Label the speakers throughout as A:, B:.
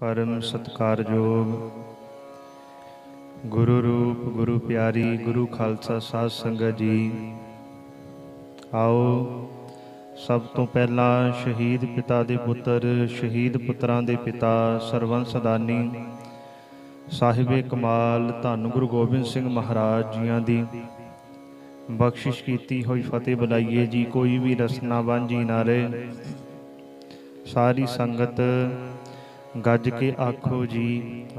A: परम सत्कारयोग गुरु रूप गुरु प्यारी गुरु खालसा साध संगत जी। आओ सब तो पहला शहीद पिता दे पुत्र शहीद पुत्रां दे पिता सरवंस दानी साहिबे कमाल धन गुरु गोबिंद सिंह महाराज जियां दी बख्शिश कीती हुई फतेह बुलाइए जी। कोई भी रसना वांझी ना रहे। सारी संगत गज के आखो जी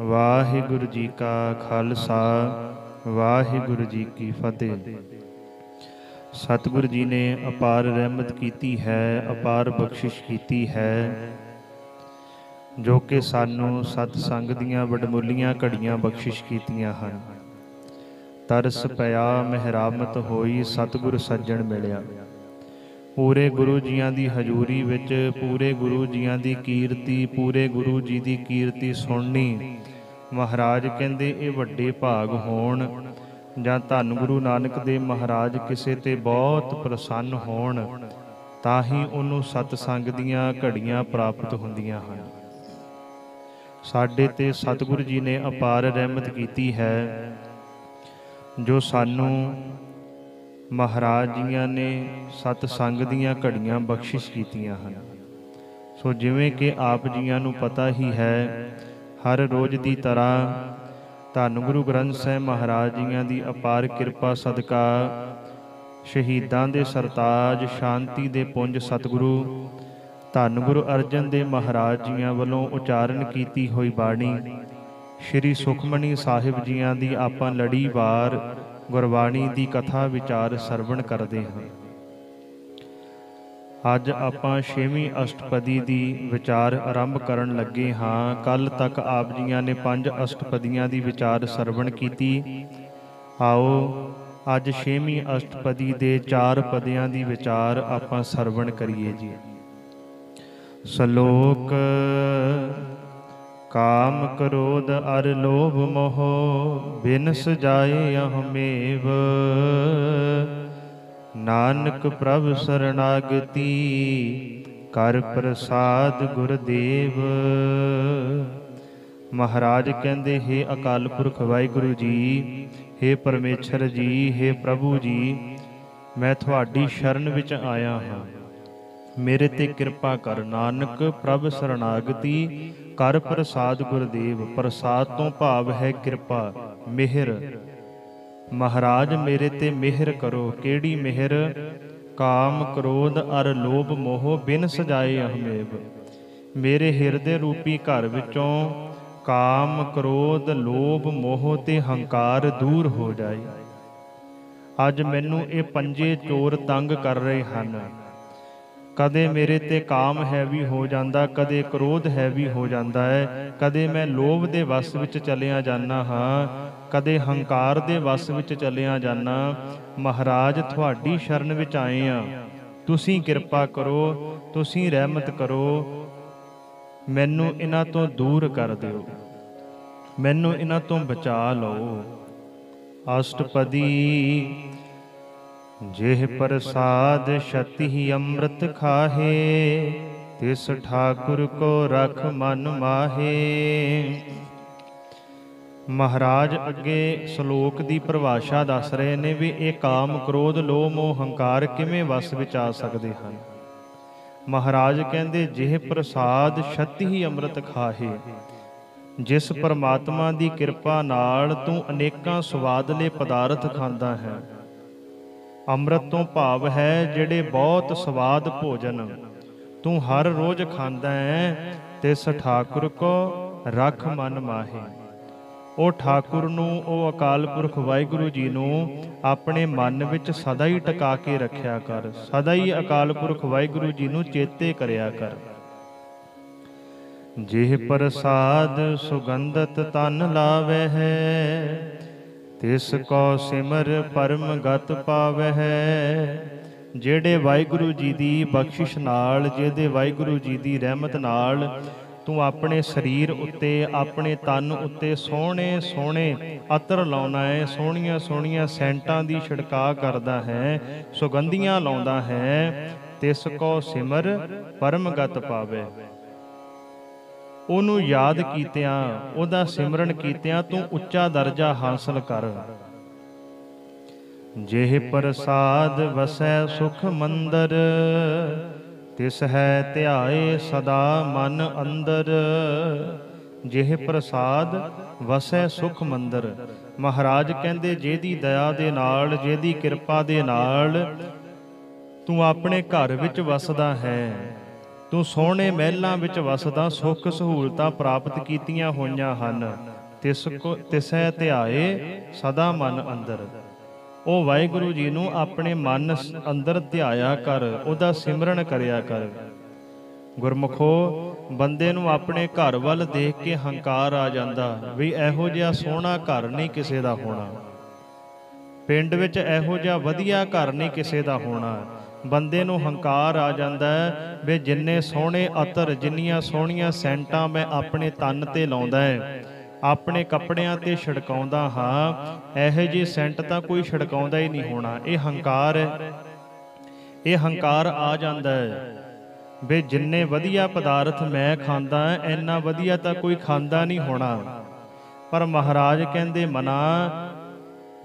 A: वाहिगुरु जी का खालसा वाहिगुरु जी की फतेह। सतगुरु जी ने अपार रहमत कीती है, अपार बख्शिश कीती है, जो कि सानू सतसंग दियां वडमुलियां घड़ियां बख्शिश कीतियां हन। तरस पया मेहरामत होई सतगुर सज्जन मिलिया। पूरे गुरु जियां दी हजूरी विच पूरे गुरु जियां दी कीर्ति पूरे गुरु जी दी कीर्ति सुननी महाराज कहंदे ये वड्डे भाग होण जां धन गुरु नानक देव महाराज किसे ते बहुत प्रसन्न होण तां ही उहनूं सतसंग दीयां घड़ियां प्राप्त हुंदियां हन। साडे ते सतगुरु जी ने अपार रहमत कीती है, जो सानू महाराज जियां ने सतसंग दीयां घड़ियां बख्शिश कीतियां हन। सो जिवें कि आप जियां नू पता ही है, हर रोज़ दी तरह धन गुरु ग्रंथ साहिब महाराज जियां दी अपार किरपा सदका शहीदां दे सरताज शांति दे पुंज सतगुरु धन गुरु अर्जन देव महाराज जियां वल्लों उचारण कीती होई बाणी श्री सुखमनी साहिब जियां दी आपां लड़ीवार गुरबाणी दी कथा विचार सरवण करते हैं। अज आपां 6वीं अष्टपदी दी विचार आरंभ करन लगे हाँ। कल तक आप जियां ने 5 अष्टपदियां दी विचार सरवण कीती। आओ अज 6वीं अष्टपदी दे 4 पदियां दी विचार आपां सरवण करिए जी। सलोक काम क्रोध अर लोभ मोह बिन सजाए अहमेव नानक प्रभ शरणागति कर प्रसाद गुरदेव। महाराज कहंदे हे अकाल पुरख वाहिगुरु जी, हे परमेश्वर जी, हे प्रभु जी, मैं तुहाडी शरण विच आया हाँ। मेरे ते कृपा कर। नानक प्रभ शरणागति कर प्रसाद गुरदेव। प्रसाद तो भाव है कृपा मेहर। महाराज मेरे ते मेहर करो। केड़ी मेहर? काम क्रोध अर लोभ मोह बिन सजाए अहमेव। मेरे हिरदे रूपी घर विचों काम क्रोध लोभ मोह ते हंकार दूर हो जाए। अज मैनू ये पंजे चोर तंग कर रहे हैं। कदे मेरे ते काम हैवी हो जाता, कदे क्रोध हैवी हो जाता है, कदे मैं लोभ दे वस विच चलिया जाना हाँ, कदे हंकार दे वस विच चलिया जाना। महाराज तुहाडी शरण विच आए हाँ, तुसीं कृपा करो, तुसीं रहमत करो, मैनू इन्हां तो दूर कर दिओ, मैनू इन्हां तो बचा लो। अष्टपदी जेह प्रसाद शति अमृत खाहे तिस ठाकुर को रख मन माहे। महाराज अगे सलोक दी परिभाषा दस रहे ने भी ये काम क्रोध लोभ मोह हंकार किवें वस विच आ सकदे हन। महाराज कहंदे जेह प्रसाद शति अमृत खाहे, जिस परमात्मा दी किरपा नाल तू अनेकां स्वादले पदार्थ खांदा है। अमृत तो भाव है जिहड़े बहुत स्वाद भोजन तू हर रोज खांदा है, तिस ठाकुर को रख मन माहे। ओ ठाकुर नूं, ओ अकाल पुरख वाहिगुरु जी नूं अपने मन विच सदा ही टका के रखिया कर। सदा ही अकाल पुरख वाहिगुरु जी नूं चेते करया कर। जेह प्रसाद सुगंधत तन लावे है तिस को सिमर परम गत पावै। ਜਿਹੜੇ ਵਾਹਿਗੁਰੂ ਜੀ ਦੀ ਬਖਸ਼ਿਸ਼ ਨਾਲ, ਜਿਹਦੇ ਵਾਹਿਗੁਰੂ ਜੀ ਦੀ ਰਹਿਮਤ ਨਾਲ ਤੂੰ ਆਪਣੇ ਸਰੀਰ ਉੱਤੇ ਆਪਣੇ ਤਨ ਉੱਤੇ ਸੋਹਣੇ ਸੋਹਣੇ ਅਤਰ ਲਾਉਣਾ ਹੈ, ਸੋਹਣੀਆਂ ਸੋਹਣੀਆਂ ਸੈਂਟਾਂ ਦੀ ਛਿੜਕਾਅ ਕਰਦਾ ਹੈ, ਸੁਗੰਧੀਆਂ ਲਾਉਂਦਾ ਹੈ। ਤਿਸ ਕੋ ਸਿਮਰ ਪਰਮ ਗਤ ਪਾਵੇ। ਉਹਨੂੰ ਯਾਦ ਕੀਤਿਆਂ, ਉਹਦਾ ਸਿਮਰਨ ਕੀਤਿਆਂ ਤੂੰ ਉੱਚਾ ਦਰਜਾ ਹਾਸਲ ਕਰ। ਜਿਹ ਪ੍ਰਸਾਦ ਵਸੈ ਸੁਖ ਮੰਦਰ, ਤਿਸ ਹੈ ਧਿਆਏ ਸਦਾ ਮਨ ਅੰਦਰ। ਜਿਹ ਪ੍ਰਸਾਦ ਵਸੈ ਸੁਖ ਮੰਦਰ, ਮਹਾਰਾਜ ਕਹਿੰਦੇ ਜਿਹਦੀ ਦਇਆ ਦੇ ਨਾਲ, ਜਿਹਦੀ ਕਿਰਪਾ ਦੇ ਨਾਲ ਤੂੰ ਆਪਣੇ ਘਰ ਵਿੱਚ ਵਸਦਾ ਹੈ, ਤੂੰ ਸੋਹਣੇ ਮਹਿਲਾਂ ਵਿੱਚ ਵਸਦਾ, ਸੁੱਖ ਸਹੂਲਤਾਂ ਪ੍ਰਾਪਤ ਕੀਤੀਆਂ ਹੋਈਆਂ ਹਨ। ਤਿਸੈ ਧਿਆਏ ਸਦਾ ਮਨ ਅੰਦਰ। ਉਹ ਵਾਹਿਗੁਰੂ ਜੀ ਨੂੰ ਆਪਣੇ ਮਨ ਅੰਦਰ ਧਿਆਇਆ ਕਰ, ਉਹਦਾ ਸਿਮਰਨ ਕਰਿਆ ਕਰ। ਗੁਰਮੁਖੋ, ਬੰਦੇ ਨੂੰ ਆਪਣੇ ਘਰ ਵੱਲ ਦੇਖ ਕੇ ਹੰਕਾਰ ਆ ਜਾਂਦਾ ਵੀ ਇਹੋ ਜਿਹਾ ਸੋਹਣਾ ਘਰ ਨਹੀਂ ਕਿਸੇ ਦਾ ਹੋਣਾ, ਪਿੰਡ ਵਿੱਚ ਇਹੋ ਜਿਹਾ ਵਧੀਆ ਘਰ ਨਹੀਂ ਕਿਸੇ ਦਾ ਹੋਣਾ। ਬੰਦੇ ਨੂੰ ਹੰਕਾਰ ਆ ਜਾਂਦਾ ਹੈ ਵੀ ਜਿੰਨੇ ਸੋਹਣੇ ਅਤਰ, ਜਿੰਨੀਆਂ ਸੋਹਣੀਆਂ ਸੈਂਟਾਂ ਮੈਂ ਆਪਣੇ ਤਨ ਤੇ ਲਾਉਂਦਾ ਹੈ, ਆਪਣੇ ਕੱਪੜਿਆਂ ਤੇ ਛਿੜਕਾਉਂਦਾ ਹਾਂ, ਇਹੋ ਜਿਹੇ ਸੈਂਟ ਤਾਂ ਕੋਈ ਛਿੜਕਾਉਂਦਾ ਹੀ ਨਹੀਂ ਹੋਣਾ। ਇਹ ਹੰਕਾਰ ਹੈ। ਇਹ ਹੰਕਾਰ ਆ ਜਾਂਦਾ ਹੈ ਵੀ ਜਿੰਨੇ ਵਧੀਆ ਪਦਾਰਥ ਮੈਂ ਖਾਂਦਾ, ਇੰਨਾ ਵਧੀਆ ਤਾਂ ਕੋਈ ਖਾਂਦਾ ਨਹੀਂ ਹੋਣਾ। ਪਰ ਮਹਾਰਾਜ ਕਹਿੰਦੇ ਮਨਾ,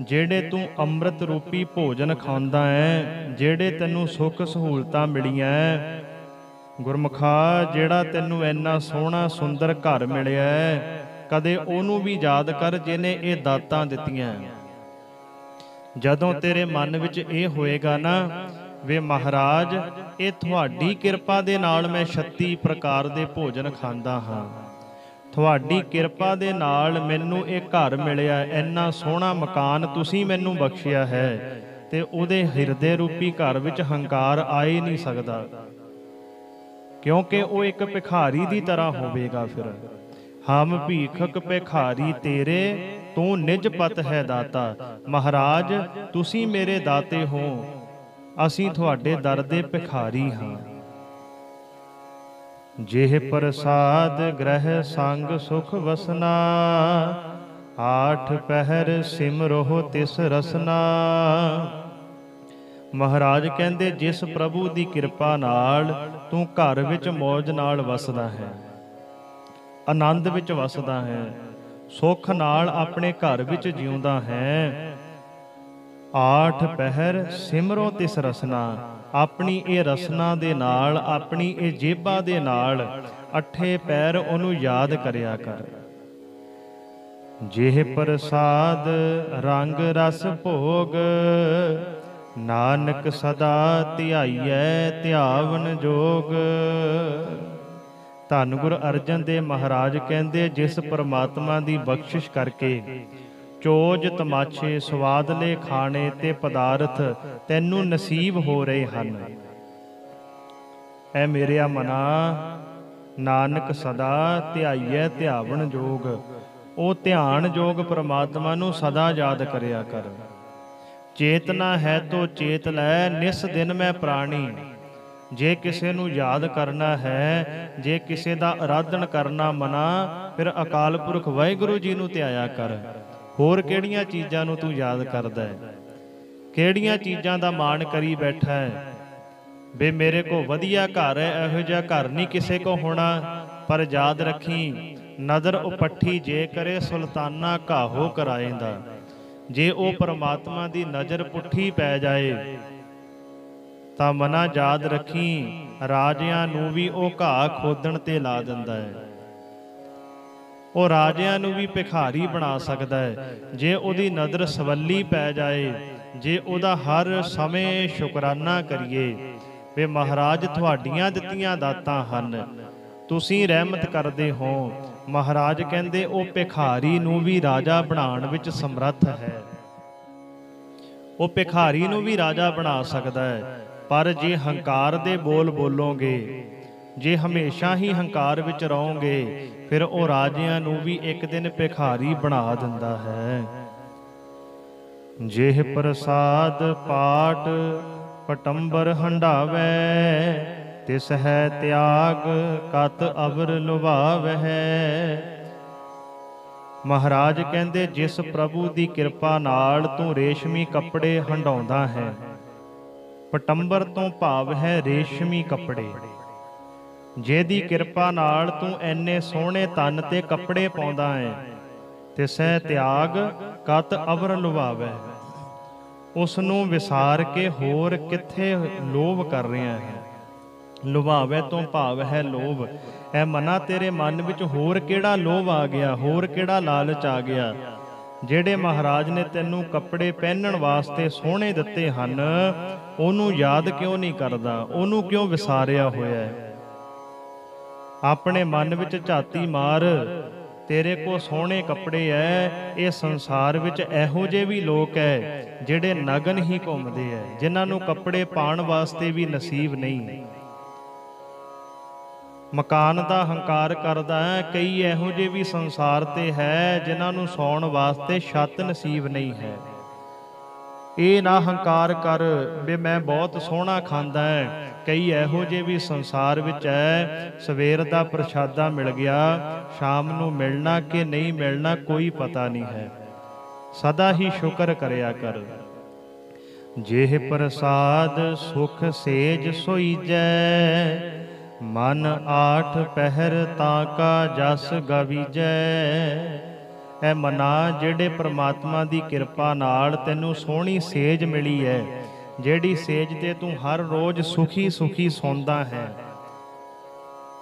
A: ਜਿਹੜੇ ਤੂੰ ਅੰਮ੍ਰਿਤ ਰੂਪੀ ਭੋਜਨ ਖਾਂਦਾ ਹੈ, ਜਿਹੜੇ ਤੈਨੂੰ ਸੁੱਖ ਸਹੂਲਤਾਂ ਮਿਲੀਆਂ, ਗੁਰਮੁਖਾ ਜਿਹੜਾ ਤੈਨੂੰ ਇੰਨਾ ਸੋਹਣਾ ਸੁੰਦਰ ਘਰ ਮਿਲਿਆ, ਕਦੇ ਉਹਨੂੰ ਵੀ ਯਾਦ ਕਰ ਜਿਹਨੇ ਇਹ ਦਾਤਾਂ ਦਿੱਤੀਆਂ। ਜਦੋਂ ਤੇਰੇ ਮਨ ਵਿੱਚ ਇਹ ਹੋਏਗਾ ਨਾ ਵੇ ਮਹਾਰਾਜ, ਇਹ ਤੁਹਾਡੀ ਕਿਰਪਾ ਦੇ ਨਾਲ ਮੈਂ 36 ਪ੍ਰਕਾਰ ਦੇ ਭੋਜਨ ਖਾਂਦਾ ਹਾਂ, ਤੁਹਾਡੀ ਕਿਰਪਾ ਦੇ ਨਾਲ ਮੈਨੂੰ ਇਹ ਘਰ ਮਿਲਿਆ, ਇੰਨਾ ਸੋਹਣਾ ਮਕਾਨ ਤੁਸੀਂ ਮੈਨੂੰ ਬਖਸ਼ਿਆ ਹੈ, ਤੇ ਉਹਦੇ ਹਿਰਦੇ ਰੂਪੀ ਘਰ ਵਿੱਚ ਹੰਕਾਰ ਆ ਹੀ ਨਹੀਂ ਸਕਦਾ, ਕਿਉਂਕਿ ਉਹ ਇੱਕ ਭਿਖਾਰੀ ਦੀ ਤਰ੍ਹਾਂ ਹੋਵੇਗਾ। ਫਿਰ ਹਮ ਭੀਖਕ ਭਿਖਾਰੀ ਤੇਰੇ, ਤੂੰ ਨਿਜ ਪਤ ਹੈ ਦਾਤਾ। ਮਹਾਰਾਜ ਤੁਸੀਂ ਮੇਰੇ ਦਾਤੇ ਹੋ, ਅਸੀਂ ਤੁਹਾਡੇ ਦਰ ਦੇ ਭਿਖਾਰੀ ਹਾਂ। ਜਿਹ ਪ੍ਰਸਾਦ ਗ੍ਰਹਿ ਸੰਗ ਸੁਖ ਵਸਨਾ, ਆਠ ਪਹਿਰ ਸਿਮਰੋ ਤਿਸ ਰਸਨਾ। ਮਹਾਰਾਜ ਕਹਿੰਦੇ ਜਿਸ ਪ੍ਰਭੂ ਦੀ ਕਿਰਪਾ ਨਾਲ ਤੂੰ ਘਰ ਵਿੱਚ ਮੌਜ ਨਾਲ ਵਸਦਾ ਹੈ, ਆਨੰਦ ਵਿੱਚ ਵਸਦਾ ਹੈ, ਸੁੱਖ ਨਾਲ ਆਪਣੇ ਘਰ ਵਿੱਚ ਜਿਉਂਦਾ ਹੈ, ਆਠ ਪਹਿਰ ਸਿਮਰੋ ਤਿਸ ਰਸਨਾ। ਆਪਣੀ ਇਹ ਰਸਨਾ ਦੇ ਨਾਲ, ਆਪਣੀ ਇਹ ਜੇਬਾਂ ਦੇ ਨਾਲ ਅੱਠੇ ਪੈਰ ਉਹਨੂੰ ਯਾਦ ਕਰਿਆ ਕਰ। ਜਿਹ ਪ੍ਰਸਾਦ ਰੰਗ ਰਸ ਭੋਗ, ਨਾਨਕ ਸਦਾ ਧਿਆਈਐ ਧਿਆਵਨ ਜੋਗ। ਧੰਨ ਗੁਰੂ ਅਰਜਨ ਦੇਵ ਮਹਾਰਾਜ ਕਹਿੰਦੇ ਜਿਸ ਪਰਮਾਤਮਾ ਦੀ ਬਖਸ਼ਿਸ਼ ਕਰਕੇ ਚੋਜ ਤਮਾਸ਼ੇ ਸਵਾਦਲੇ ਖਾਣੇ ਤੇ ਪਦਾਰਥ ਤੈਨੂੰ ਨਸੀਬ ਹੋ ਰਹੇ ਹਨ, ਐ ਮੇਰਿਆ ਮਨਾ, ਨਾਨਕ ਸਦਾ ਧਿਆਈਐ ਧਿਆਵਨ ਜੋਗ। ਉਹ ਧਿਆਨ ਜੋਗ ਪਰਮਾਤਮਾ ਨੂੰ ਸਦਾ ਯਾਦ ਕਰਿਆ ਕਰ। ਚੇਤਨਾ ਹੈ ਤੋ ਚੇਤ ਲੈ, ਨਿਸ ਦਿਨ ਮੈਂ ਪ੍ਰਾਣੀ। ਜੇ ਕਿਸੇ ਨੂੰ ਯਾਦ ਕਰਨਾ ਹੈ, ਜੇ ਕਿਸੇ ਦਾ ਆਰਾਧਨ ਕਰਨਾ ਮਨਾ, ਫਿਰ ਅਕਾਲ ਪੁਰਖ ਵਾਹਿਗੁਰੂ ਜੀ ਨੂੰ ਧਿਆਇਆ ਕਰ। ਹੋਰ ਕਿਹੜੀਆਂ ਚੀਜ਼ਾਂ ਨੂੰ ਤੂੰ ਯਾਦ ਕਰਦਾ ਹੈ? ਕਿਹੜੀਆਂ ਚੀਜ਼ਾਂ ਦਾ ਮਾਣ ਕਰੀ ਬੈਠਾ ਹੈ ਵੀ ਮੇਰੇ ਕੋ ਵਧੀਆ ਘਰ ਹੈ, ਇਹੋ ਜਿਹਾ ਘਰ ਨਹੀਂ ਕਿਸੇ ਕੋ ਹੋਣਾ। ਪਰ ਯਾਦ ਰੱਖੀ, ਨਦਰ ਉਪੱਠੀ ਜੇ ਕਰੇ ਸੁਲਤਾਨਾ ਘਾਹੋ ਕਰਾਏਂਦਾ। ਜੇ ਉਹ ਪਰਮਾਤਮਾ ਦੀ ਨਜ਼ਰ ਪੁੱਠੀ ਪੈ ਜਾਏ ਤਾਂ ਮਨਾ ਯਾਦ ਰੱਖੀ, ਰਾਜਿਆਂ ਨੂੰ ਵੀ ਉਹ ਘਾਹ ਖੋਦਣ ਤੇ ਲਾ ਦਿੰਦਾ ਹੈ। ਉਹ ਰਾਜਿਆਂ ਨੂੰ ਵੀ ਭਿਖਾਰੀ ਬਣਾ ਸਕਦਾ ਹੈ ਜੇ ਉਹਦੀ ਨਜ਼ਰ ਸਵੱਲੀ ਪੈ ਜਾਏ, ਜੇ ਉਹਦਾ ਹਰ ਸਮੇਂ ਸ਼ੁਕਰਾਨਾ ਕਰੀਏ ਵੀ ਮਹਾਰਾਜ ਤੁਹਾਡੀਆਂ ਦਿੱਤੀਆਂ ਦਾਤਾਂ ਹਨ, ਤੁਸੀਂ ਰਹਿਮਤ ਕਰਦੇ ਹੋ। ਮਹਾਰਾਜ ਕਹਿੰਦੇ ਉਹ ਭਿਖਾਰੀ ਨੂੰ ਵੀ ਰਾਜਾ ਬਣਾਉਣ ਵਿੱਚ ਸਮਰੱਥ ਹੈ। ਉਹ ਭਿਖਾਰੀ ਨੂੰ ਵੀ ਰਾਜਾ ਬਣਾ ਸਕਦਾ ਹੈ। ਪਰ ਜੇ ਹੰਕਾਰ ਦੇ ਬੋਲ ਬੋਲੋਗੇ, ਜੇ ਹਮੇਸ਼ਾ ਹੀ ਹੰਕਾਰ ਵਿੱਚ ਰਹੋਗੇ, ਫਿਰ ਉਹ ਰਾਜਿਆਂ ਨੂੰ ਵੀ ਇੱਕ ਦਿਨ ਭਿਖਾਰੀ ਬਣਾ ਦਿੰਦਾ ਹੈ। ਜਿਹ ਪ੍ਰਸਾਦ ਪਾਟ ਪਟੰਬਰ ਹੰਡਾਵੈ, ਤਿਸ ਹੈ ਤਿਆਗ ਕਤ ਅਵਰ ਲੁਭਾਵਹਿ। ਮਹਾਰਾਜ ਕਹਿੰਦੇ ਜਿਸ ਪ੍ਰਭੂ ਦੀ ਕਿਰਪਾ ਨਾਲ ਤੂੰ ਰੇਸ਼ਮੀ ਕੱਪੜੇ ਹੰਡਾਉਂਦਾ ਹੈ, ਪਟੰਬਰ ਤੋਂ ਭਾਵ ਹੈ ਰੇਸ਼ਮੀ ਕੱਪੜੇ। ਜਿਹਦੀ ਕਿਰਪਾ ਨਾਲ ਤੂੰ ਐਨੇ ਸੋਹਣੇ ਤਨ ਤੇ ਕੱਪੜੇ ਪਾਉਂਦਾ ਹੈ, ਤਿਸੈ ਤਿਆਗ ਕਤ ਅਵਰ ਲੁਭਾਵੈ। ਉਸ ਨੂੰ ਵਿਸਾਰ ਕੇ ਹੋਰ ਕਿੱਥੇ ਲੋਭ ਕਰ ਰਿਹਾ ਹੈ। ਲੁਭਾਵੇ ਤੋਂ ਭਾਵ ਹੈ ਲੋਭ। ਐ ਮਨਾ ਤੇਰੇ ਮਨ ਵਿੱਚ ਹੋਰ ਕਿਹੜਾ ਲੋਭ ਆ ਗਿਆ, ਹੋਰ ਕਿਹੜਾ ਲਾਲਚ ਆ ਗਿਆ। ਜਿਹੜੇ ਮਹਾਰਾਜ ਨੇ ਤੈਨੂੰ ਕੱਪੜੇ ਪਹਿਨਣ ਵਾਸਤੇ ਸੋਹਣੇ ਦਿੱਤੇ ਹਨ, ਉਹਨੂੰ ਯਾਦ ਕਿਉਂ ਨਹੀਂ ਕਰਦਾ, ਉਹਨੂੰ ਕਿਉਂ ਵਿਸਾਰਿਆ ਹੋਇਆ ਹੈ। ਆਪਣੇ ਮਨ ਵਿੱਚ ਝਾਤੀ ਮਾਰ, ਤੇਰੇ ਕੋਲ ਸੋਹਣੇ ਕੱਪੜੇ ਐ। ਇਹ ਸੰਸਾਰ ਵਿੱਚ ਇਹੋ ਜਿਹੇ ਵੀ ਲੋਕ ਐ ਜਿਹੜੇ ਨਗਨ ਹੀ ਘੁੰਮਦੇ ਐ, ਜਿਨ੍ਹਾਂ ਨੂੰ ਕੱਪੜੇ ਪਾਉਣ ਵਾਸਤੇ ਵੀ ਨਸੀਬ ਨਹੀਂ। ਮਕਾਨ ਦਾ ਹੰਕਾਰ ਕਰਦਾ ਹੈ। ਕਈ ਇਹੋ ਜਿਹੇ ਵੀ ਸੰਸਾਰ ਤੇ ਹੈ ਜਿਨ੍ਹਾਂ ਨੂੰ ਸੌਣ ਵਾਸਤੇ ਛੱਤ ਨਸੀਬ ਨਹੀਂ ਹੈ। ਇਹ ਨਾ ਹੰਕਾਰ ਕਰ ਵੀ ਮੈਂ ਬਹੁਤ ਸੋਹਣਾ ਖਾਂਦਾ ਹੈ। ਕਈ ਇਹੋ ਜਿਹੇ ਵੀ ਸੰਸਾਰ ਵਿੱਚ ਹੈ, ਸਵੇਰ ਦਾ ਪ੍ਰਸ਼ਾਦਾ ਮਿਲ ਗਿਆ, ਸ਼ਾਮ ਨੂੰ ਮਿਲਣਾ ਕਿ ਨਹੀਂ ਮਿਲਣਾ ਕੋਈ ਪਤਾ ਨਹੀਂ ਹੈ। ਸਦਾ ਹੀ ਸ਼ੁਕਰ ਕਰਿਆ ਕਰ। ਜਿਹ ਪ੍ਰਸਾਦ ਸੁਖ ਸੇਜ ਸੋਈਜੈ, ਮਨ ਆਠ ਪਹਿਰ ਤਾਂ ਕਾ ਜਸ ਗਵੀਜੈ। ਐ ਮਨਾ, ਜਿਹੜੇ ਪ੍ਰਮਾਤਮਾ ਦੀ ਕਿਰਪਾ ਨਾਲ ਤੈਨੂੰ ਸੋਹਣੀ ਸੇਜ ਮਿਲੀ ਹੈ, ਜਿਹੜੀ ਸੇਜ ਤੇ ਤੂੰ ਹਰ ਰੋਜ਼ ਸੁਖੀ ਸੁਖੀ ਸੌਂਦਾ ਹੈ,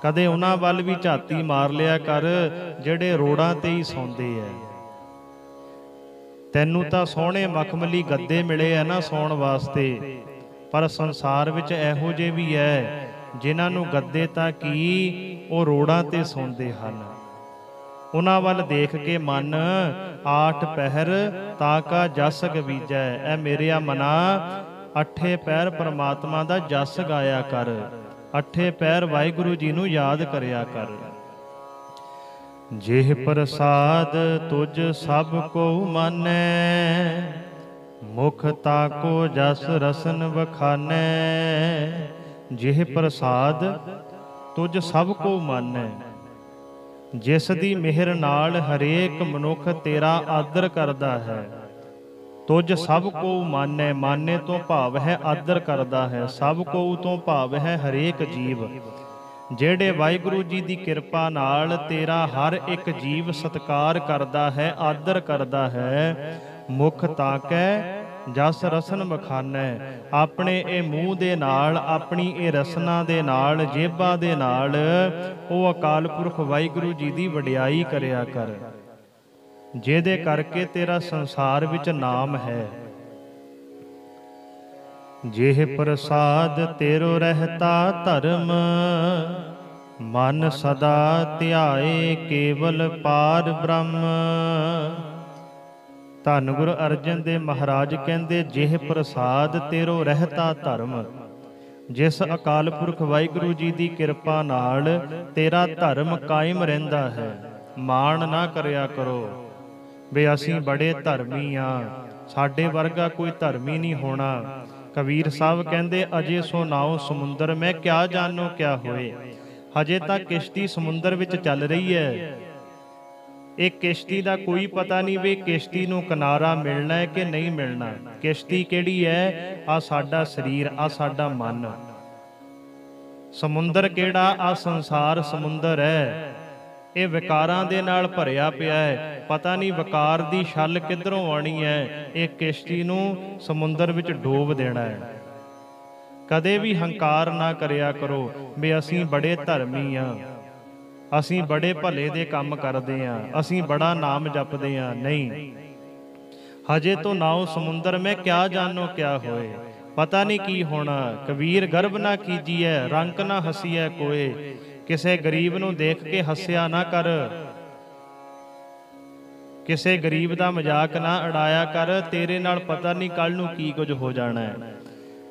A: ਕਦੇ ਉਹਨਾਂ ਵੱਲ ਵੀ ਝਾਤੀ ਮਾਰ ਲਿਆ ਕਰ ਜਿਹੜੇ ਰੋੜਾਂ ਤੇ ਹੀ ਸੌਂਦੇ ਐ। ਤੈਨੂੰ ਤਾਂ ਸੋਹਣੇ ਮਖਮਲੀ ਗੱਦੇ ਮਿਲੇ ਆ ਨਾ ਸੌਣ ਵਾਸਤੇ, ਪਰ ਸੰਸਾਰ ਵਿੱਚ ਇਹੋ ਜਿਹੇ ਵੀ ਐ ਜਿਨ੍ਹਾਂ ਨੂੰ ਗੱਦੇ ਤਾਂ ਕੀ, ਉਹ ਰੋੜਾਂ ਤੇ ਸੌਂਦੇ ਹਨ। ਉਹਨਾਂ ਵੱਲ ਦੇਖ ਕੇ ਮਨ ਆਠ ਪਹਿਰ ਤਾਂ ਕਾ ਜਸ ਗਵੀਜੈ। ਐ ਮੇਰਿਆ ਮਨਾ, ਅੱਠੇ ਪਹਿਰ ਪਰਮਾਤਮਾ ਦਾ ਜਸ ਗਾਇਆ ਕਰ, ਅੱਠੇ ਪਹਿਰ ਵਾਹਿਗੁਰੂ ਜੀ ਨੂੰ ਯਾਦ ਕਰਿਆ ਕਰ। ਜਿਹ ਪ੍ਰਸਾਦ ਤੁਝ ਸਭ ਕੋ ਮਾਨੈ, ਮੁਖ ਤਾਕੋ ਜਸ ਰਸਨ ਵਖਾਨੈ। ਜਿਹ ਪ੍ਰਸਾਦ ਤੁਝ ਸਭ ਕੋ ਮਾਨੈ, ਜਿਸ ਦੀ ਮਿਹਰ ਨਾਲ ਹਰੇਕ ਮਨੁੱਖ ਤੇਰਾ ਆਦਰ ਕਰਦਾ ਹੈ। ਤੁਝ ਸਭ ਕੋ ਮਾਨੈ, ਮਾਨੈ ਤੋਂ ਭਾਵ ਹੈ ਆਦਰ ਕਰਦਾ ਹੈ। ਸਭ ਕੋ ਤੋਂ ਭਾਵ ਹੈ ਹਰੇਕ ਜੀਵ। ਜਿਹੜੇ ਵਾਹਿਗੁਰੂ ਜੀ ਦੀ ਕਿਰਪਾ ਨਾਲ ਤੇਰਾ ਹਰ ਇੱਕ ਜੀਵ ਸਤਿਕਾਰ ਕਰਦਾ ਹੈ, ਆਦਰ ਕਰਦਾ ਹੈ। ਮੁਖ ਤਾਕੈ ਜਸ ਰਸਨ ਵਖਾਨੈ। ਆਪਣੇ ਇਹ ਮੂੰਹ ਦੇ ਨਾਲ, ਆਪਣੀ ਇਹ ਰਸਨਾ ਦੇ ਨਾਲ, ਜੇਬਾਂ ਦੇ ਨਾਲ ਉਹ ਅਕਾਲ ਪੁਰਖ ਵਾਹਿਗੁਰੂ ਜੀ ਦੀ ਵਡਿਆਈ ਕਰਿਆ ਕਰ, ਜਿਹਦੇ ਕਰਕੇ ਤੇਰਾ ਸੰਸਾਰ ਵਿੱਚ ਨਾਮ ਹੈ। ਜਿਹ ਪ੍ਰਸਾਦ ਤੇਰੋ ਰਹਿਤਾ ਧਰਮ, ਮਨ ਸਦਾ ਧਿਆਏ ਕੇਵਲ ਪਾਰ ਬ੍ਰਹਮ। ਧੰਨ ਗੁਰੂ ਅਰਜਨ ਦੇਵ ਮਹਾਰਾਜ ਕਹਿੰਦੇ, ਜਿਹ ਪ੍ਰਸਾਦ ਤੇਰੋ ਰਹਿਤਾ ਧਰਮ, ਜਿਸ ਅਕਾਲ ਪੁਰਖ ਵਾਹਿਗੁਰੂ ਜੀ ਦੀ ਕਿਰਪਾ ਨਾਲ ਤੇਰਾ ਧਰਮ ਕਾਇਮ ਰਹਿੰਦਾ ਹੈ। ਮਾਣ ਨਾ ਕਰਿਆ ਕਰੋ ਵੀ ਅਸੀਂ ਬੜੇ ਧਰਮੀ ਆ, ਸਾਡੇ ਵਰਗਾ ਕੋਈ ਧਰਮੀ ਨਹੀਂ ਹੋਣਾ। ਕਬੀਰ ਸਾਹਿਬ ਕਹਿੰਦੇ, ਅਜੇ ਸੋ ਨਾਉ ਸਮੁੰਦਰ ਮੈਂ ਕਿਆ ਜਾਣੋ ਕਿਆ ਹੋਏ। ਹਜੇ ਤਾਂ ਕਿਸ਼ਤੀ ਸਮੁੰਦਰ ਵਿੱਚ ਚੱਲ ਰਹੀ ਹੈ। ਇਹ ਕਿਸ਼ਤੀ ਦਾ ਕੋਈ ਪਤਾ ਨਹੀਂ ਵੀ ਕਿਸ਼ਤੀ ਨੂੰ ਕਿਨਾਰਾ ਮਿਲਣਾ ਹੈ ਕਿ ਨਹੀਂ ਮਿਲਣਾ। ਕਿਸ਼ਤੀ ਕਿਹੜੀ ਹੈ? ਆ ਸਾਡਾ ਸਰੀਰ, ਆ ਸਾਡਾ ਮਨ। ਸਮੁੰਦਰ ਕਿਹੜਾ? ਆ ਸੰਸਾਰ ਸਮੁੰਦਰ ਹੈ। ਇਹ ਵਿਕਾਰਾਂ ਦੇ ਨਾਲ ਭਰਿਆ ਪਿਆ ਹੈ। ਪਤਾ ਨਹੀਂ ਵਿਕਾਰ ਦੀ ਛੱਲ ਕਿੱਧਰੋਂ ਆਉਣੀ ਹੈ। ਇਹ ਕਿਸ਼ਤੀ ਨੂੰ ਸਮੁੰਦਰ ਵਿੱਚ ਡੋਬ ਦੇਣਾ ਹੈ। ਕਦੇ ਵੀ ਹੰਕਾਰ ਨਾ ਕਰਿਆ ਕਰੋ ਵੀ ਅਸੀਂ ਬੜੇ ਧਰਮੀ ਆ, ਅਸੀਂ ਬੜੇ ਭਲੇ ਦੇ ਕੰਮ ਕਰਦੇ ਆ, ਅਸੀਂ ਬੜਾ ਨਾਮ ਜਪਦੇ ਆ। ਨਹੀਂ, ਹਜੇ ਤੋਂ ਨਾਉ ਸਮੁੰਦਰ ਮੈਂ ਕਿਆ ਜਾਣੋ ਕਿਆ ਹੋਏ। ਪਤਾ ਨਹੀਂ ਕੀ ਹੋਣਾ। ਕਬੀਰ ਗਰਭ ਨਾ ਕੀਜੀਐ, ਰੰਕ ਨਾ ਹਸੀਐ ਕੋਏ। ਕਿਸੇ ਗਰੀਬ ਨੂੰ ਦੇਖ ਕੇ ਹੱਸਿਆ ਨਾ ਕਰ, ਕਿਸੇ ਗਰੀਬ ਦਾ ਮਜ਼ਾਕ ਨਾ ਉਡਾਇਆ ਕਰ। ਤੇਰੇ ਨਾਲ ਪਤਾ ਨਹੀਂ ਕੱਲ ਨੂੰ ਕੀ ਕੁਝ ਹੋ ਜਾਣਾ ਹੈ।